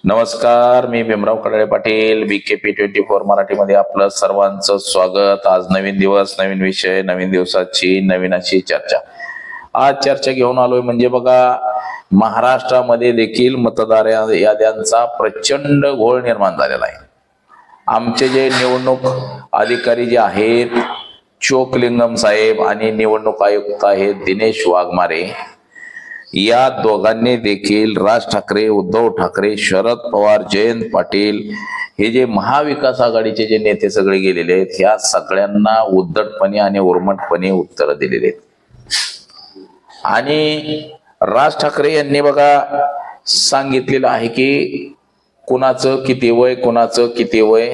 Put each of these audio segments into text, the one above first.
नमस्कार, मी भीमराव कडाळे पाटील, BKP 24 मराठीमध्ये आपलं सर्वांचं स्वागत। आज नवीन दिवस, नवीन विषय, नवीन दिवसाची नवीन अशी चर्चा। आज चर्चा घेऊन आलोय म्हणजे बघा, महाराष्ट्रामध्ये देखील मतदार याद्यांचा प्रचंड घोळ निर्माण झालेला आहे। आमचे जे निवडणूक अधिकारी जे आहेत चोकलिंगम साहेब आणि निवडणूक आयुक्त आहेत दिनेश वाघमारे, या दोघांनी देखील राज ठाकरे, उद्धव ठाकरे, शरद पवार, जयंत पाटील हे जे महाविकास आघाडीचे जे नेते सगळे गेलेले आहेत, ह्या सगळ्यांना उद्धटपणे आणि उर्मटपणे उत्तर दिलेले आहेत। आणि राज ठाकरे यांनी बघा सांगितलेलं आहे की कुणाचं किती वय, कुणाचं किती वय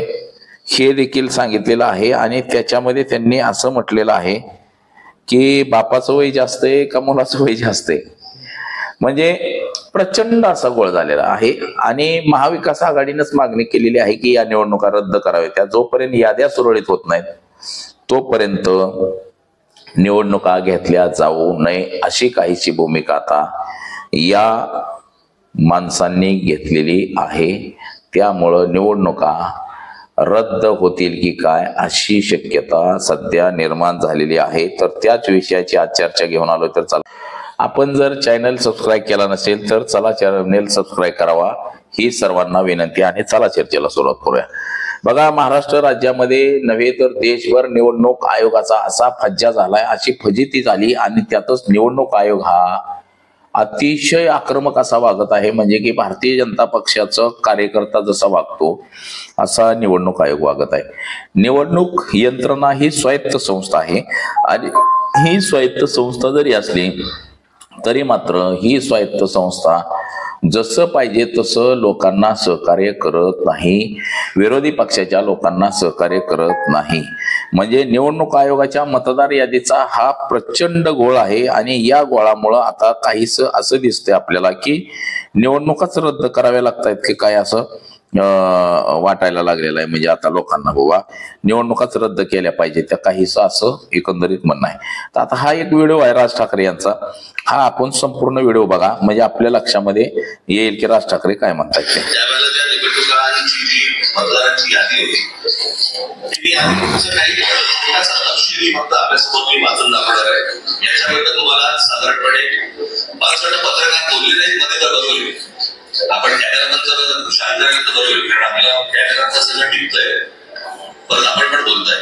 हे देखील सांगितलेलं आहे। आणि त्याच्यामध्ये त्यांनी असं म्हटलेलं आहे की बापाचं वय जास्त आहे का मुलाचं वय जास्त आहे, म्हणजे प्रचंड असा गोळ झालेला आहे। आणि महाविकास आघाडीनेच मागणी केलेली आहे की या निवडणुका रद्द कराव्यात। जोपर्यंत याद्या सुरळीत होत नाहीत तोपर्यंत निवडणुका घेतल्या जाऊ नये, अशी काहीशी भूमिका आता या माणसांनी घेतलेली आहे। त्यामुळं निवडणुका रद्द होतील की काय अशी शक्यता सध्या निर्माण झालेली आहे। तर त्याच विषयाची आज चर्चा घेऊन आलो। तर चला, आपण जर चॅनल सबस्क्राईब केला नसेल तर चला चॅनल सबस्क्राईब करावा, ही सर्वांना विनंती। आणि चला चर्चेला सुरुवात करूया। बघा, महाराष्ट्र राज्यामध्ये नव्हे तर देशभर निवडणूक आयोगाचा असा फज्जा झालाय, अशी फजिती झाली। आणि त्यातच निवडणूक आयोग हा अतिशय आक्रमक असा वागत आहे, म्हणजे की भारतीय जनता पक्षाचा कार्यकर्ता जसा वागतो असा निवडणूक आयोग वागत आहे। निवडणूक यंत्रणा ही स्वायत्त संस्था आहे आणि ही स्वायत्त संस्था जरी असली तरी मात्र ही स्वायत्त संस्था जसं पाहिजे तसं लोकांना सहकार्य करत नाही, विरोधी पक्षाच्या लोकांना सहकार्य करत नाही। म्हणजे निवडणूक आयोगाच्या मतदार यादीचा हा प्रचंड घोळ आहे। आणि या घोळामुळं आता काहीच असं दिसतंय आपल्याला की निवडणुकाच रद्द कराव्या लागतायत की काय, असं वाटायला लागलेलं आहे। म्हणजे आता लोकांना बाबा निवडणुकाच रद्द केल्या पाहिजे त्या, काहीच असं एकंदरीत म्हणणं आहे। तर आता हा एक व्हिडिओ आहे राज ठाकरे यांचा, हा आपण संपूर्ण व्हिडिओ बघा म्हणजे आपल्या लक्षामध्ये येईल की राज ठाकरे काय म्हणतात ते। आपण कॅमेरामॅनचं शांत बरोबर, कारण आपल्या कॅमेराचं सगळं टिकतंय, परत आपण पण बोलताय।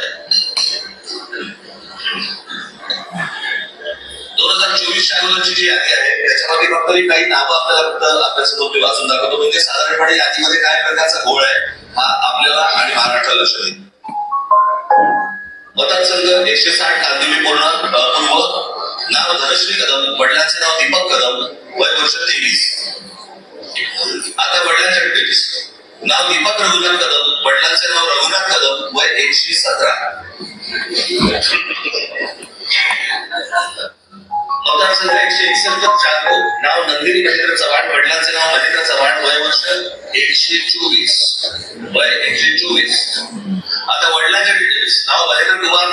2024 अगोदरची जी यादी आहे त्याच्यामध्ये फक्त काही नावं आपल्याला फक्त अभ्यासक्रम मी वाचून दाखवतो, म्हणजे साधारणपणे यादीमध्ये काय प्रकारचा घोळ आहे हा आपल्याला आणि महाराष्ट्राला लक्षात येईल। मतदारसंघ 160 कांदिवली पूर्व, नाव धनश्री कदम, वडिलांचे नाव दीपक कदम, वय वर्ष 23। आता वडिलांच्या डिटेल्स, नाव दीपक रघुनाथ कदम, वडिलांचे नाव रघुनाथ कदम, वय 117। मतदारसंघ 161 चाकूर, नाव नंदिनी महेंद्र चव्हाण, वडिलांचे नाव महेंद्र चव्हाण, वय वर्ष 124, वय 124। आता वडिलांच्या डिटेल्स, नाव महेंद्र कुमार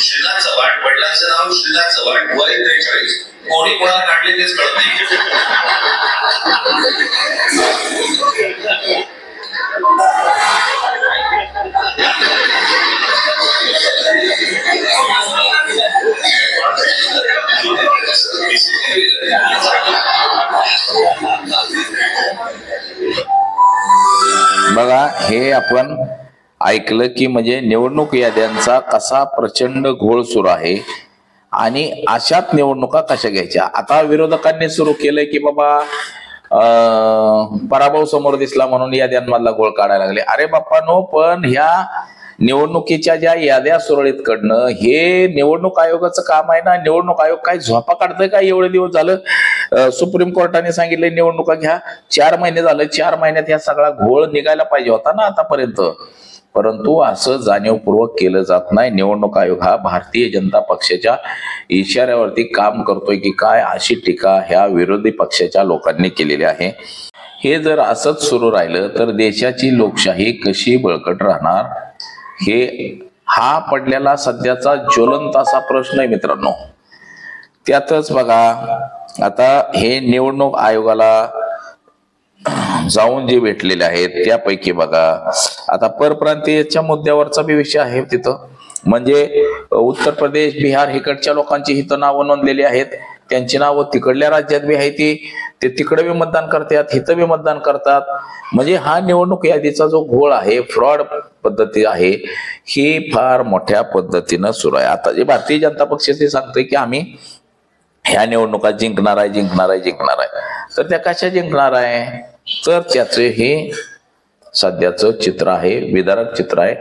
श्रीनाथ चव्हाण, वडिलांचे नाव श्रीनाथ चव्हाण, वय 43। कोणी कोणाला काढले तेच कळत नाही। बघा, हे आपण ऐकलं की म्हणजे निवडणूक याद्यांचा कसा प्रचंड घोळ सुरू आहे आणि अशात निवडणुका कशा घ्यायच्या। आता विरोधकांनी सुरू केलंय की बाबा पराभव समोर दिसला म्हणून याद्यांमधला घोळ काढायला लागले। अरे बाप्पानो, पण ह्या निवडणुकीच्या ज्या याद्या सुरळीत करणं हे निवडणूक आयोगाचं काम आहे ना। निवडणूक आयोग काय झोपा काढतोय का? एवढे दिवस झालं सुप्रीम कोर्टाने सांगितलंय निवडणुका घ्या, 4 महिने झालं, 4 महिन्यात ह्या सगळा घोळ निघायला पाहिजे होता ना आतापर्यंत, परंतु असं जाणीवपूर्वक केलं जात नाही। निवडणूक आयोग हा भारतीय जनता पक्षाच्या इशाऱ्यावरती काम करतोय की काय, अशी टीका ह्या विरोधी पक्षाच्या लोकांनी केलेली आहे। हे जर असंच सुरू राहिलं तर देशाची लोकशाही कशी बळकट राहणार, हा पडलेला सध्याचा ज्वलंत असा प्रश्न आहे मित्रांनो। त्यातच बघा, आता हे निवडणूक आयोगाला जाऊन जे भेटलेले आहेत त्यापैकी बघा, आता परप्रांतीयच्या मुद्द्यावरचा बी विषय आहे तिथं. म्हणजे उत्तर प्रदेश, बिहार इकडच्या लोकांची हिथं नावं नोंदलेली आहेत, त्यांची नावं तिकडल्या राज्यात बी आहे, ते तिकडे बी मतदान करतात, हिथं बी मतदान करतात. म्हणजे हा निवडणूक यादीचा जो घोळ आहे, फ्रॉड पद्धती आहे, ही फार मोठ्या पद्धतीनं सुरू आहे. आता जे भारतीय जनता पक्ष ते सांगतोय की आम्ही ह्या निवडणुका जिंकणार आहे, तर त्या कशा जिंकणार आहे, तर त्याचे हे सध्याचं चित्र आहे, विदारक चित्र आहे,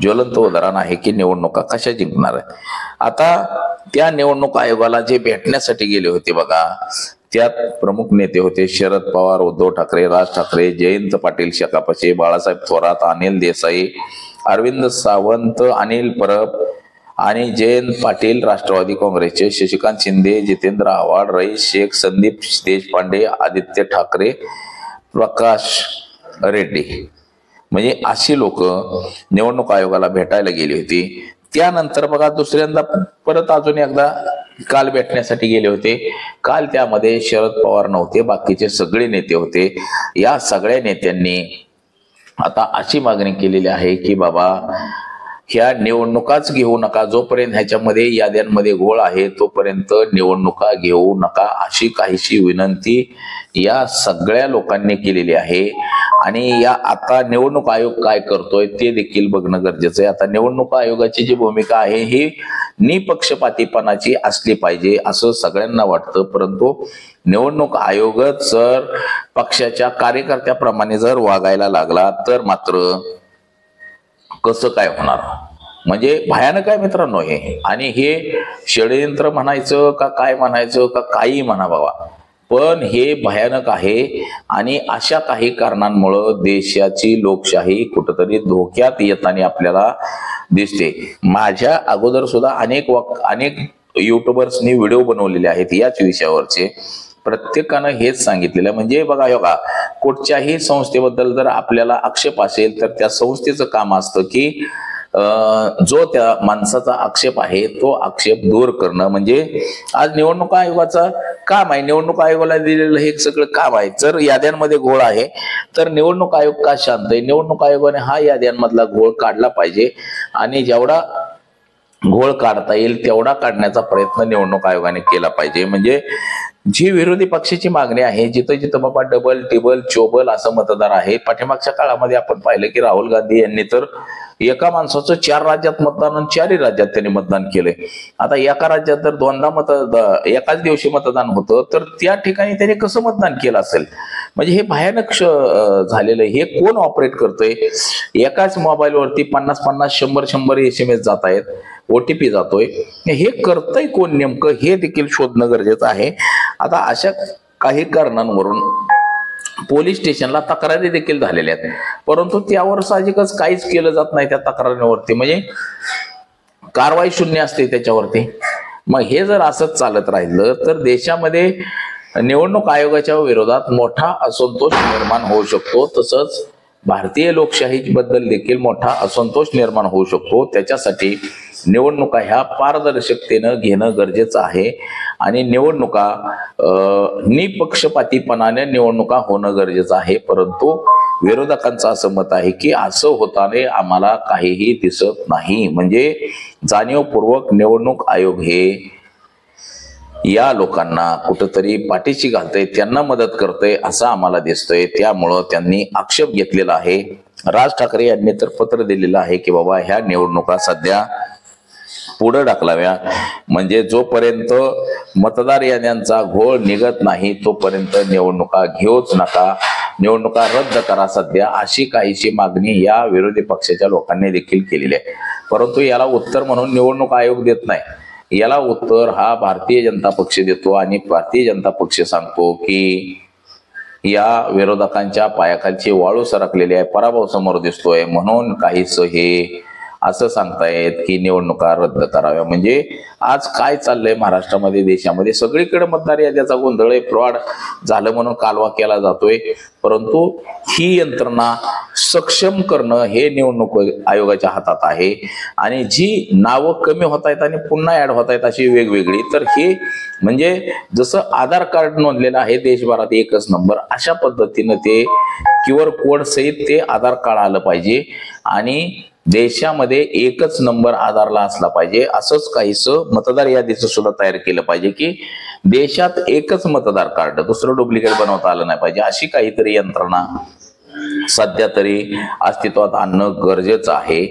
ज्वलंत उदाहरण आहे की निवडणुका कशा जिंकणार आहे. आता त्या निवडणूक आयोगाला जे भेटण्यासाठी गेले होते बघा, त्यात प्रमुख नेते होते शरद पवार, उद्धव ठाकरे, राज ठाकरे, जयंत पाटील शेकापचे, बाळासाहेब थोरात, अनिल देसाई, अरविंद सावंत, अनिल परब आणि जयंत पाटील राष्ट्रवादी काँग्रेसचे, शशिकांत शिंदे, जितेंद्र आव्हाड, रईस शेख, संदीप देशपांडे, आदित्य ठाकरे, प्रकाश रेड्डी. म्हणजे अशी लोक निवडणूक आयोगाला भेटायला गेली होती. त्यानंतर बघा दुसऱ्यांदा परत अजून एकदा काल भेटण्यासाठी गेले होते. काल त्यामध्ये शरद पवार नव्हते, बाकीचे सगळे नेते होते. या सगळ्या नेत्यांनी आता अशी मागणी केलेली आहे की बाबा ह्या निवडणुकाच घेऊ नका, जोपर्यंत ह्याच्यामध्ये याद्यांमध्ये घोळ आहे तोपर्यंत निवडणुका घेऊ नका, अशी काहीशी विनंती या सगळ्या लोकांनी केलेली आहे. आणि या आता निवडणूक आयोग काय करतोय ते देखील बघणं गरजेचं आहे. आता निवडणूक आयोगाची जी भूमिका आहे ही निपक्षपातीपणाची असली पाहिजे असं सगळ्यांना वाटतं, परंतु निवडणूक आयोगच जर पक्षाच्या कार्यकर्त्याप्रमाणे जर वागायला लागला तर मात्र कसं काय होणार. म्हणजे भयानक आहे मित्रांनो हे. आणि हे षडयंत्र म्हणायचं का काय म्हणायचं का काही म्हणा बाबा, पण हे भयानक आहे. आणि अशा काही कारणांमुळं देशाची लोकशाही कुठंतरी धोक्यात येताना आपल्याला दिसते. माझ्या अगोदर सुद्धा अनेक युट्यूबर्सनी व्हिडिओ बनवलेले आहेत याच विषयावरचे. प्रत्येकानं हेच सांगितलेलं म्हणजे बघा कुठच्याही संस्थेबद्दल जर आपल्याला आक्षेप असेल तर त्या संस्थेचं काम असतं की जो त्या माणसाचा आक्षेप आहे तो आक्षेप दूर करणं. म्हणजे आज निवडणूक आयोगाचं काम आहे, निवडणूक आयोगाला दिलेलं हे सगळं काम आहे. जर याद्यांमध्ये घोळ आहे तर निवडणूक आयोग का शांत आहे, निवडणूक आयोगाने हा याद्यांमधला घोळ काढला पाहिजे आणि जेवढा घोळ काढता येईल तेवढा काढण्याचा प्रयत्न निवडणूक आयोगाने केला पाहिजे. म्हणजे जी विरोधी पक्षाची मागणी आहे, जिथं जिथं बाबा डबल टिबल चोबल असं मतदार आहे. पाठीमागच्या काळामध्ये आपण पाहिलं की राहुल गांधी यांनी तर एका माणसाचं 4 राज्यात मतदान आणि 4ही राज्यात त्यांनी मतदान केलंय. आता एका राज्यात जर दोनदा एकाच दिवशी मतदान होतं तर त्या ठिकाणी त्यांनी कसं मतदान केलं असेल. म्हणजे हे भयानक झालेलं आहे. हे कोण ऑपरेट करतोय, एकाच मोबाईलवरती 50-50 100-100 SMS जात आहेत, OTP जातोय, हे करतंय कोण नेमकं हे देखील शोधणं गरजेचं आहे. आता अशा काही कारणांवरून पोलीस स्टेशनला तक्रारी देखील झालेल्या आहेत, परंतु त्यावर साहजिकच काहीच केलं जात नाही त्या तक्रारीवरती. म्हणजे कारवाई शून्य असते त्याच्यावरती. मग हे जर असंच चालत राहिलं तर देशामध्ये निवडणूक आयोगाच्या विरोधात मोठा असंतोष निर्माण होऊ शकतो. तसंच भारतीय लोकशाही बद्दल देखील मोठा असंतोष निर्माण होऊ शकतो. त्याच्यासाठी निवडणुका ह्या पारदर्शकतेनं घेणं गरजेचं आहे आणि निवडणुका निपक्षपातीपणाने निवडणुका होणं गरजेचं आहे. परंतु विरोधकांचं असं मत आहे की असं होताना आम्हाला काहीही दिसत नाही. म्हणजे जाणीवपूर्वक निवडणूक आयोग हे या लोकांना कुठंतरी पाठीशी घालतंय, त्यांना मदत करतंय असं आम्हाला दिसतंय. त्यामुळं त्यांनी आक्षेप घेतलेला आहे. राज ठाकरे यांनी तर पत्र दिलेलं आहे की बाबा ह्या निवडणुका सध्या पुढे ढकलाव्या. म्हणजे जोपर्यंत मतदार याद्यांचा घोळ निघत नाही तोपर्यंत निवडणुका घेऊच नका, निवडणुका रद्द करा सध्या, अशी काहीशी मागणी या विरोधी पक्षाच्या लोकांनी देखील केलेली आहे. परंतु याला उत्तर म्हणून निवडणूक आयोग देत नाही, याला उत्तर हा भारतीय जनता पक्ष देतो. आणि भारतीय जनता पक्ष सांगतो की या विरोधकांच्या पायाखालची वाळू सरकलेली आहे, पराभव समोर दिसतोय, म्हणून काहीच हे असं सांगतायत की निवडणुका रद्द कराव्या. म्हणजे आज काय चाललंय महाराष्ट्रामध्ये, देशामध्ये सगळीकडे मतदार याद्याचा गोंधळ आहे, फ्रॉड झालं म्हणून कालवा केला जातोय. परंतु ही यंत्रणा सक्षम करणं हे निवडणूक आयोगाच्या हातात आहे. आणि जी नावं कमी होत आहेत आणि पुन्हा ऍड होत आहेत अशी वेगवेगळी, तर हे म्हणजे जसं आधार कार्ड नोंदलेलं आहे देशभरात एकच नंबर, अशा पद्धतीनं ते QR कोड सहित ते आधार कार्ड आलं पाहिजे आणि देशामध्ये एकच नंबर आधारला असला पाहिजे. असंच काहीसं मतदार यादीचं सुद्धा तयार केलं पाहिजे की देशात एकच मतदार कार्ड, दुसरं डुप्लिकेट बनवता आलं नाही पाहिजे. अशी काहीतरी यंत्रणा सध्या तरी अस्तित्वात आणणं गरजेचं आहे.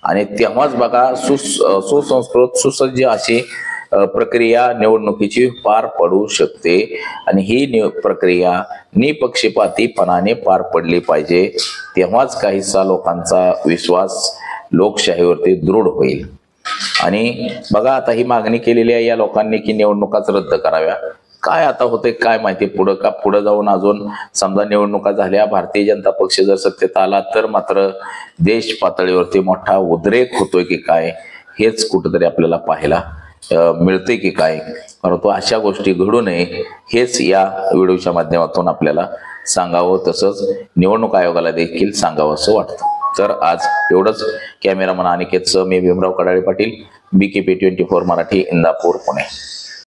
आणि तेव्हाच बघा सुसंस्कृत सुसज्ज अशी प्रक्रिया निवडणुकीची पार पडू शकते. आणि ही प्रक्रिया निपक्षपातीपणाने पार पडली पाहिजे. तेव्हाच काहीसा लोकांचा विश्वास लोकशाहीवरती दृढ होईल. आणि बघा आता ही मागणी केलेली आहे या लोकांनी की निवडणुकाच रद्द कराव्या. काय आता होतंय काय माहिती, पुढे जाऊन अजून समजा निवडणुका झाल्या, भारतीय जनता पक्ष जर सत्तेत आला तर मात्र देश पातळीवरती मोठा उद्रेक होतोय की काय, हेच कुठेतरी आपल्याला पाहायला मिळते की काय. परंतु अशा गोष्टी घडू नये हेच या व्हिडिओच्या माध्यमातून आपल्याला सांगावं, तसंच निवडणूक आयोगाला देखील सांगावं असं वाटतं. तर आज एवढंच. कॅमेरामन अनिकेतसह मी भीमराव कडाळे पाटील, BKP 24 मराठी, इंदापूर, पुणे.